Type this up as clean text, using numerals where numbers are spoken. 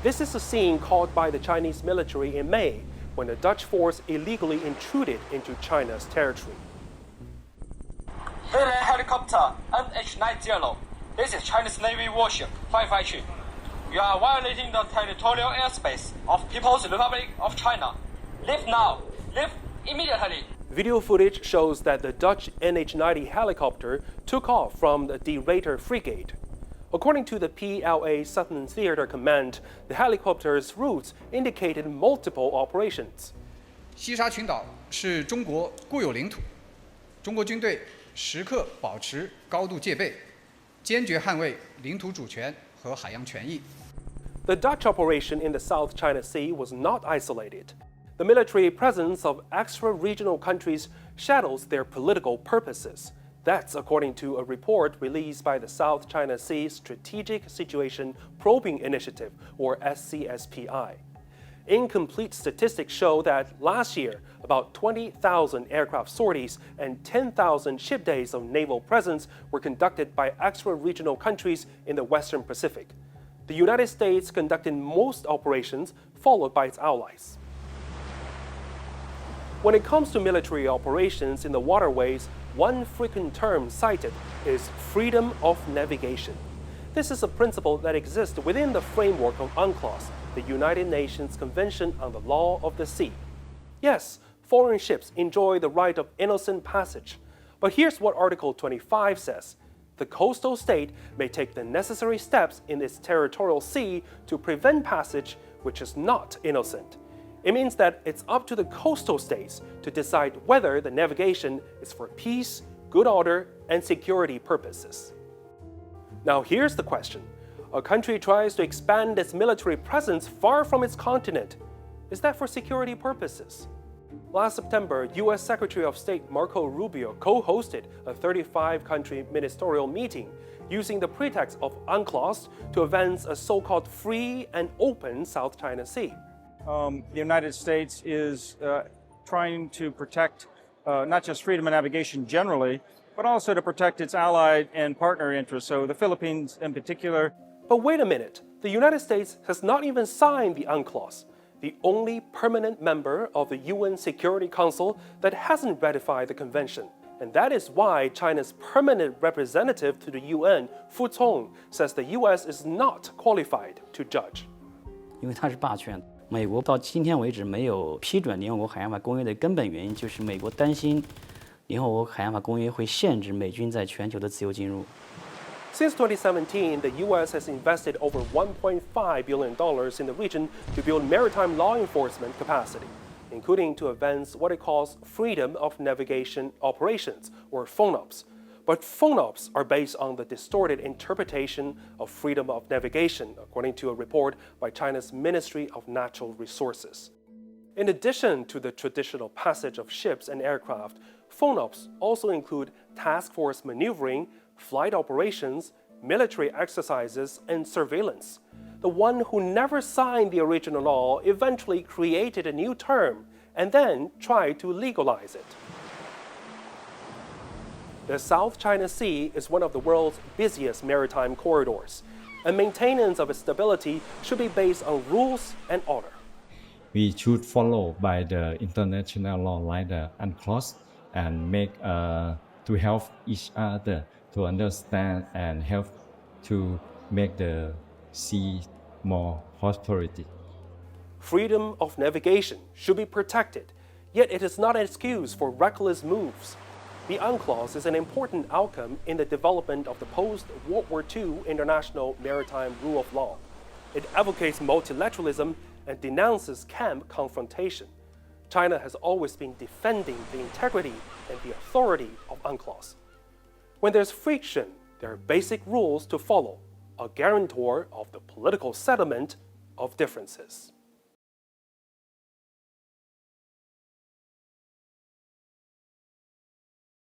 This is a scene caught by the Chinese military in May when the Dutch force illegally intruded into China's territory. Helicopter NH90. This is Chinese Navy warship 552. You are violating the territorial airspace of People's Republic of China. Leave now. Leave immediately. Video footage shows that the Dutch NH90 helicopter took off from the De Ruyter frigate. According to the PLA Southern Theater Command, the helicopter's routes indicated multiple operations. 西沙群岛是中国固有领土，中国军队时刻保持高度戒备，坚决捍卫领土主权和海洋权益。The Dutch operation in the South China Sea was not isolated. The military presence of extra-regional countries shadows their political purposes. That's according to a report released by the South China Sea Strategic Situation Probing Initiative, or SCSPI. Incomplete statistics show that last year, about 20,000 aircraft sorties and 10,000 ship days of naval presence were conducted by extra-regional countries in the Western Pacific. The United States conducted most operations, followed by its allies. When it comes to military operations in the waterways, one frequent term cited is freedom of navigation. This is a principle that exists within the framework of UNCLOS, the United Nations Convention on the Law of the Sea. Yes, foreign ships enjoy the right of innocent passage. But here's what Article 25 says. The coastal state may take the necessary steps in its territorial sea to prevent passage which is not innocent. It means that it's up to the coastal states to decide whether the navigation is for peace, good order, and security purposes. Now here's the question. A country tries to expand its military presence far from its continent. Is that for security purposes? Last September, U.S. Secretary of State Marco Rubio co-hosted a 35-country ministerial meeting using the pretext of UNCLOS to advance a so-called free and open South China Sea. The United States is trying to protect not just freedom of navigation generally, but also to protect its allied and partner interests, so the Philippines in particular. But wait a minute, the United States has not even signed the UNCLOS, the only permanent member of the UN Security Council that hasn't ratified the convention. And that is why China's permanent representative to the UN, Fu Cong, says the US is not qualified to judge. 因为它是霸权。美国到今天为止没有批准联合国海洋法公约的根本原因，就是美国担心联合国海洋法公约会限制美军在全球的自由进入。Since 2017, the U.S. has invested over $1.5 billion in the region to build maritime law enforcement capacity, including to advance what it calls freedom of navigation operations, or FONOPs. But FONOPs are based on the distorted interpretation of freedom of navigation, according to a report by China's Ministry of Natural Resources. In addition to the traditional passage of ships and aircraft, FONOPs also include task force maneuvering, flight operations, military exercises, and surveillance. The one who never signed the original law eventually created a new term and then tried to legalize it. The South China Sea is one of the world's busiest maritime corridors, and maintenance of its stability should be based on rules and order. We should follow by the international law like the UNCLOS and make to help each other to understand and help to make the sea more prosperity. Freedom of navigation should be protected, yet it is not an excuse for reckless moves. The UNCLOS is an important outcome in the development of the post-World War II international maritime rule of law. It advocates multilateralism and denounces camp confrontation. China has always been defending the integrity and the authority of UNCLOS. When there's friction, there are basic rules to follow, a guarantor of the political settlement of differences.